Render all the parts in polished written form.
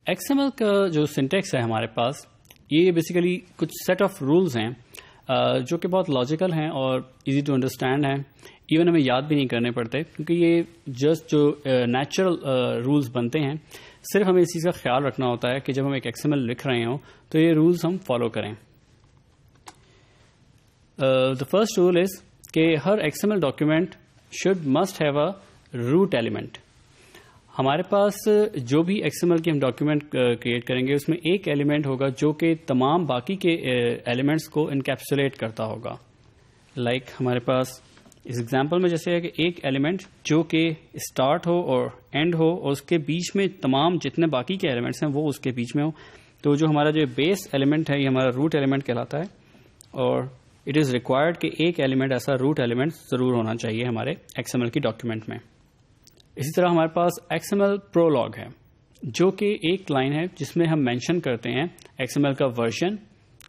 XML کا جو syntax ہے ہمارے پاس، یہ بیسیکلی کچھ سیٹ آف رولز ہیں جو کہ بہت لاجیکل ہیں اور ایزی ٹو انڈرسٹینڈ ہیں. ایون ہمیں یاد بھی نہیں کرنے پڑتے کیونکہ یہ جسٹ جو نیچرل رولز بنتے ہیں. صرف ہمیں اس چیز کا خیال رکھنا ہوتا ہے کہ جب ہم ایک XML لکھ رہے ہوں تو یہ رولز ہم فالو کریں. دا فرسٹ رول از کہ ہر XML document must have a root element. ہمارے پاس جو بھی XML کی ہم ڈاکیومنٹ کریٹ کریں گے اس میں ایک ایلیمنٹ ہوگا جو کہ تمام باقی کے ایلیمنٹس کو انکیپسولیٹ کرتا ہوگا. لائک ہمارے پاس اس ایگزامپل میں جیسے ہے کہ ایک ایلیمنٹ جو کہ اسٹارٹ ہو اور اینڈ ہو اور اس کے بیچ میں تمام جتنے باقی کے ایلیمنٹس ہیں وہ اس کے بیچ میں ہو. تو جو ہمارا جو بیس ایلیمنٹ ہے یہ ہمارا روٹ ایلیمنٹ کہلاتا ہے اور اٹ از ریکوائرڈ کہ ایک ایلیمنٹ ایسا روٹ ایلیمنٹ ضرور ہونا چاہیے ہمارے XML کی ڈاکیومنٹ میں. اسی طرح ہمارے پاس XML پرولوگ ہے جو کہ ایک لائن ہے جس میں ہم مینشن کرتے ہیں XML کا ورژن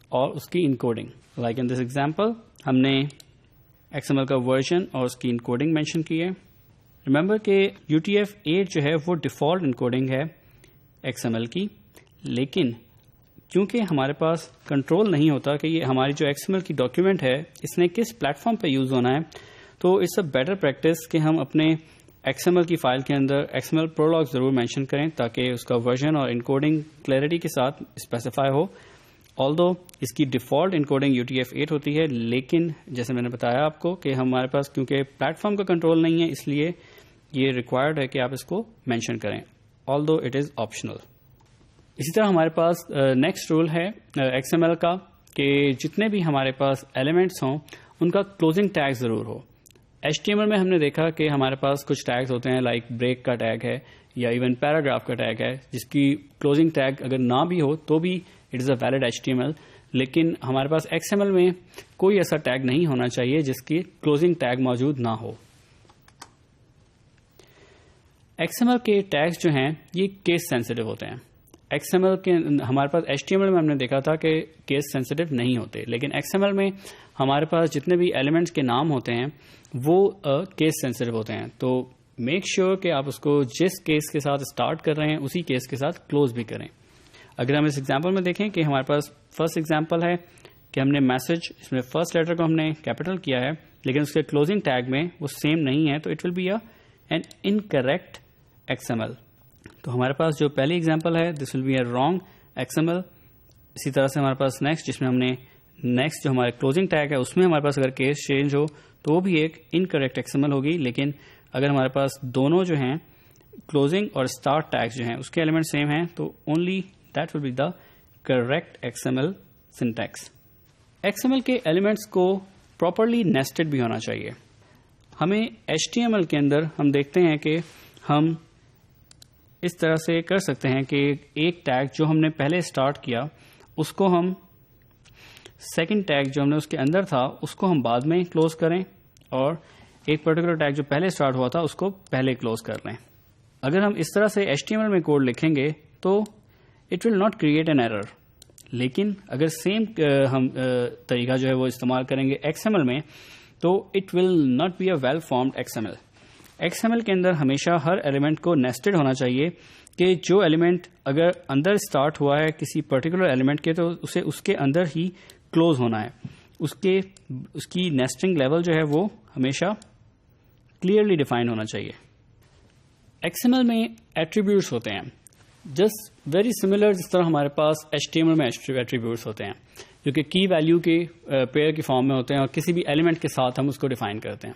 اور اس کی encoding. Like in this example ہم نے XML کا ورژن اور اس کی انکوڈنگ مینشن کی ہے. ریمبر کہ UTF-8 جو ہے وہ ڈیفالٹ انکوڈنگ ہے XML کی، لیکن کیونکہ ہمارے پاس کنٹرول نہیں ہوتا کہ یہ ہماری جو XML کی ڈاکیومنٹ ہے اس نے کس پلیٹ فارم پہ یوز ہونا ہے، تو اٹس اے بیٹر پریکٹس کہ ہم اپنے XML کی فائل کے اندر XML پرولوگ ضرور مینشن کریں تاکہ اس کا ورژن اور انکوڈنگ کلیئرٹی کے ساتھ اسپیسیفائی ہو. آلدو اس کی ڈیفالٹ انکوڈنگ UTF-8 ہوتی ہے، لیکن جیسے میں نے بتایا آپ کو کہ ہمارے پاس کیونکہ پلیٹ فارم کا کنٹرول نہیں ہے اس لیے یہ ریکوائرڈ ہے کہ آپ اس کو مینشن کریں، آلدو اٹ از آپشنل. اسی طرح ہمارے پاس نیکسٹ رول ہے XML کا کہ جتنے بھی ہمارے پاس ایلیمنٹس ہوں ان کا کلوزنگ ٹیگ ضرور ہو. HTML میں ہم نے دیکھا کہ ہمارے پاس کچھ ٹیگز ہوتے ہیں لائک بریک کا ٹیگ ہے یا ایون پیراگراف کا ٹیگ ہے جس کی کلوزنگ ٹیگ اگر نہ بھی ہو تو بھی it is a valid HTML. لیکن ہمارے پاس XML میں کوئی ایسا ٹیگ نہیں ہونا چاہیے جس کی کلوزنگ ٹیگ موجود نہ ہو. XML کے ٹیگز جو ہیں یہ کیس سینسٹیو ہوتے ہیں. XML کے ہمارے پاس HTML میں ہم نے دیکھا تھا کہ کیس سینسٹیو نہیں ہوتے، لیکن XML میں ہمارے پاس جتنے بھی ایلیمنٹس کے نام ہوتے ہیں وہ کیس سینسٹیو ہوتے ہیں. تو میک شیور کہ آپ اس کو جس کیس کے ساتھ اسٹارٹ کر رہے ہیں اسی کیس کے ساتھ کلوز بھی کریں. اگر ہم اس ایگزامپل میں دیکھیں کہ ہمارے پاس فرسٹ ایگزامپل ہے کہ ہم نے میسج اس میں فرسٹ لیٹر کو ہم نے کیپٹل کیا ہے لیکن اس کے کلوزنگ ٹیگ میں وہ سیم نہیں ہے، تو it will be an incorrect XML. تو ہمارے پاس جو پہلی ایگزامپل ہے this will be a wrong XML. اسی طرح سے ہمارے پاس نیکسٹ جس میں ہم نے نیکسٹ جو ہمارے کلوزنگ ٹیگ ہے اس میں ہمارے پاس اگر کیس چینج ہو تو وہ بھی ایک انکریکٹ XML ہوگی. لیکن اگر ہمارے پاس دونوں جو ہیں کلوزنگ اور اسٹارٹ ٹیگس جو ہیں اس کے ایلیمنٹ سیم ہیں تو only that will be the correct XML syntax. XML کے ایلیمنٹس کو پراپرلی نیسٹڈ بھی ہونا چاہیے. ہمیں HTML کے اندر ہم دیکھتے ہیں کہ ہم اس طرح سے کر سکتے ہیں کہ ایک ٹیگ جو ہم نے پہلے اسٹارٹ کیا اس کو ہم سیکنڈ ٹیگ جو ہم نے اس کے اندر تھا اس کو ہم بعد میں کلوز کریں اور ایک پرٹیکولر ٹیگ جو پہلے اسٹارٹ ہوا تھا اس کو پہلے کلوز کر لیں. اگر ہم اس طرح سے HTML میں کوڈ لکھیں گے تو it will not create an error. لیکن اگر سیم ہم طریقہ جو ہے وہ استعمال کریں گے XML میں تو it will not be a well formed XML. XML کے اندر ہمیشہ ہر ایلیمنٹ کو نیسٹڈ ہونا چاہیے کہ جو ایلیمنٹ اگر اندر اسٹارٹ ہوا ہے کسی پرٹیکولر ایلیمنٹ کے تو اسے اس کے اندر ہی کلوز ہونا ہے. اس کی نیسٹنگ لیول جو ہے وہ ہمیشہ کلیئرلی ڈیفائن ہونا چاہیے. XML میں ایٹریبیوٹس ہوتے ہیں جسٹ ویری سملر جس طرح ہمارے پاس HTML میں ایٹریبیوٹس ہوتے ہیں جو کہ کی ویلیو کے پیئر کی فارم میں ہوتے ہیں اور کسی بھی ایلیمنٹ کے ساتھ ہم اس کو ڈیفائن کرتے ہیں.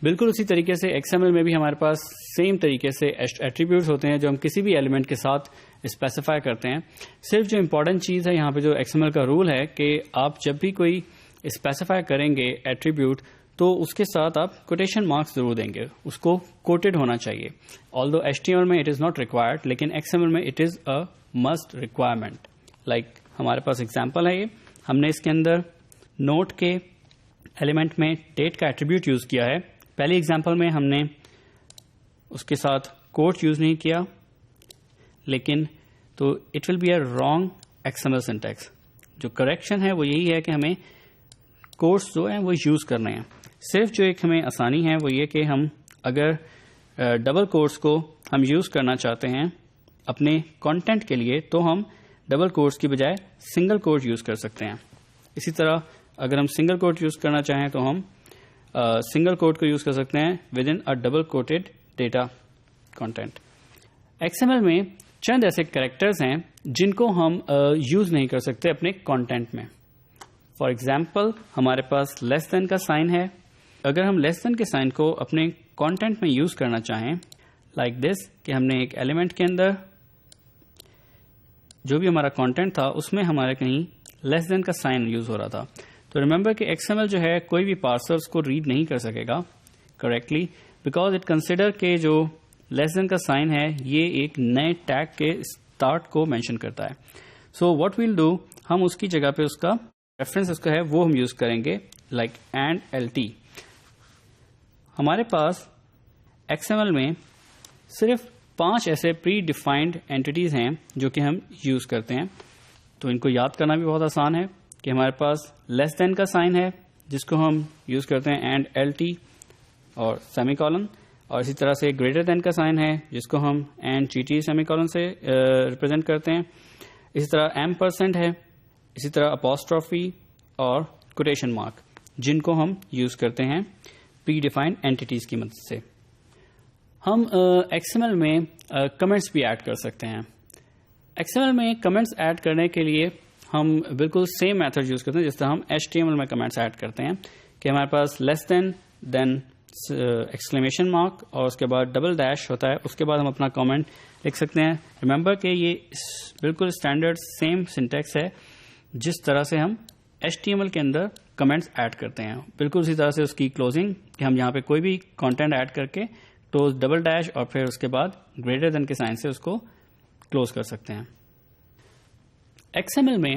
بالکل اسی طریقے سے XML میں بھی ہمارے پاس سیم طریقے سے ایٹریبیوٹس ہوتے ہیں جو ہم کسی بھی ایلیمنٹ کے ساتھ اسپیسیفائی کرتے ہیں. صرف جو امپورٹنٹ چیز ہے یہاں پہ جو XML کا رول ہے کہ آپ جب بھی کوئی اسپیسیفائی کریں گے ایٹریبیوٹ تو اس کے ساتھ آپ کوٹیشن مارکس ضرور دیں گے، اس کو کوٹڈ ہونا چاہیے. آلدو HTML میں اٹ از ناٹ ریکوائرڈ لیکن XML میں it is a must requirement. Like ہمارے پاس ایگزامپل ہے یہ، ہم نے اس کے اندر نوٹ کے ایلیمنٹ میں ڈیٹ کا ایٹریبیوٹ یوز کیا ہے. پہلی ایگزامپل میں ہم نے اس کے ساتھ کوٹ یوز نہیں کیا لیکن تو it will be a wrong XML syntax. جو کریکشن ہے وہ یہی ہے کہ ہمیں کوٹس جو ہیں وہ یوز کرنے ہیں. صرف جو ایک ہمیں آسانی ہے وہ یہ کہ ہم اگر ڈبل کوٹس کو ہم یوز کرنا چاہتے ہیں اپنے کانٹینٹ کے لیے تو ہم ڈبل کوٹس کی بجائے سنگل کوٹ یوز کر سکتے ہیں. اسی طرح اگر ہم سنگل کوٹ یوز کرنا چاہیں تو ہم سنگل کوٹ کو یوز کر سکتے ہیں with in double quoted data content. XML میں چند ایسے کریکٹرز ہیں جن کو ہم یوز نہیں کر سکتے اپنے کانٹینٹ میں. فار ایگزامپل ہمارے پاس لیس دین کا سائن ہے. اگر ہم لیس دین کے سائن کو اپنے کانٹینٹ میں یوز کرنا چاہیں لائک دس کہ ہم نے ایک ایلیمنٹ کے اندر جو بھی ہمارا کانٹینٹ تھا اس میں ہمارے کہیں لیس دین کا سائن یوز ہو رہا تھا, تو ریمبر کہ XML جو ہے کوئی بھی پارسرز کو ریڈ نہیں کر سکے گا کریکٹلی بیکاز اٹ کنسیڈر کہ جو لیس دین کا سائن ہے یہ ایک نئے ٹیگ کے اسٹارٹ کو مینشن کرتا ہے. سو واٹ ویل ڈو, ہم اس کی جگہ پہ اس کا ریفرنس اس کا ہے وہ ہم یوز کریں گے لائک اینڈ LT. ہمارے پاس XML میں صرف 5 ایسے پری ڈیفائنڈ اینٹیز ہیں جو کہ ہم یوز کرتے ہیں, تو ان کو یاد کرنا بھی بہت آسان ہے کہ ہمارے پاس لیس دین کا سائن ہے جس کو ہم یوز کرتے ہیں اینڈ LT اور سیمی کولن, اور اسی طرح سے گریٹر دین کا سائن ہے جس کو ہم اینڈ GT سیمی کولن سے ریپرزینٹ کرتے ہیں. اسی طرح M% ہے, اسی طرح اپوسٹرافی اور کوٹیشن مارک جن کو ہم یوز کرتے ہیں پری ڈیفائنڈ اینٹیز کی مدد سے. ہم XML میں کمنٹس بھی ایڈ کر سکتے ہیں. XML میں کمنٹس ایڈ کرنے کے لیے ہم بالکل سیم میتھڈ یوز کرتے ہیں جس طرح ہم HTML میں کمنٹس ایڈ کرتے ہیں کہ ہمارے پاس لیس دین ایکسکلیمیشن مارک اور اس کے بعد ڈبل ڈیش ہوتا ہے, اس کے بعد ہم اپنا کامنٹ لکھ سکتے ہیں. ریمبر کہ یہ بالکل اسٹینڈرڈ سیم سنٹیکس ہے جس طرح سے ہم HTML کے اندر کمنٹس ایڈ کرتے ہیں, بالکل اسی طرح سے اس کی کلوزنگ کہ ہم یہاں پہ کوئی بھی کانٹینٹ ایڈ کر کے کلوز ڈبل ڈیش اور پھر اس کے بعد گریٹر دین کے سائن سے اس کو کلوز کر سکتے ہیں. XML میں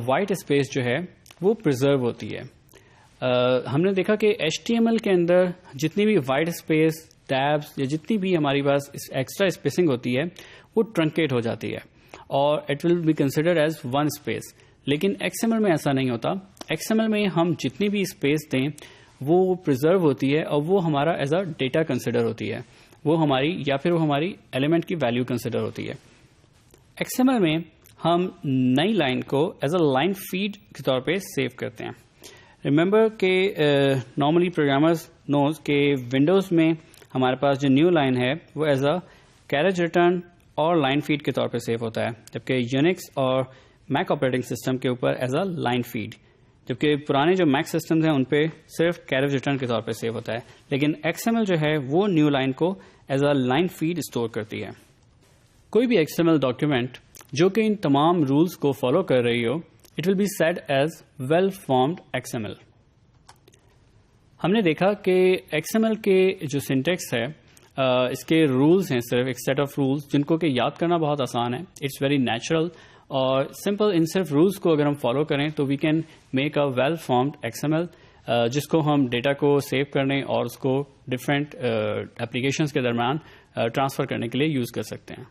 وائٹ اسپیس جو ہے وہ پرزرو ہوتی ہے. ہم نے دیکھا کہ HTML کے اندر جتنی بھی وائٹ اسپیس ٹیبس یا جتنی بھی ہماری پاس ایکسٹرا اسپیسنگ ہوتی ہے وہ ٹرنکیٹ ہو جاتی ہے اور it will be considered as one space. لیکن XML میں ایسا نہیں ہوتا. XML میں ہم جتنی بھی اسپیس دیں وہ پرزرو ہوتی ہے اور وہ ہمارا ایز اے ڈیٹا کنسیڈر ہوتی ہے, وہ ہماری یا پھر وہ ہماری ایلیمنٹ کی ویلیو کنسیڈر ہوتی ہے. XML میں ہم نئی لائن کو ایز اے لائن فیڈ کے طور پہ سیو کرتے ہیں. ریمبر کہ نارملی پروگرامرز نوز کہ ونڈوز میں ہمارے پاس جو نیو لائن ہے وہ ایز اے کیریج ریٹرن اور لائن فیڈ کے طور پہ سیو ہوتا ہے, جبکہ یونکس اور میک آپریٹنگ سسٹم کے اوپر ایز اے لائن فیڈ, جبکہ پرانے جو میک سسٹمز ہیں ان پہ صرف کیریج ریٹرن کے طور پہ سیو ہوتا ہے. لیکن XML جو ہے وہ نیو لائن کو as a line feed store کرتی ہے. کوئی بھی XML ڈاکیومنٹ جو کہ ان تمام رولز کو فالو کر رہی ہو it will be said as well formed XML. ہم نے دیکھا کہ XML کے جو سنٹیکس ہے اس کے رولز ہیں صرف ایک سیٹ آف رولز جن کو کہ یاد کرنا بہت آسان ہے. اٹس ویری نیچرل اور سمپل. ان صرف رولز کو اگر ہم فالو کریں تو we can make a well formed XML جس کو ہم ڈیٹا کو سیو کرنے اور اس کو ڈفرینٹ اپلیکیشنز کے درمیان ٹرانسفر کرنے کے لیے یوز کر سکتے ہیں.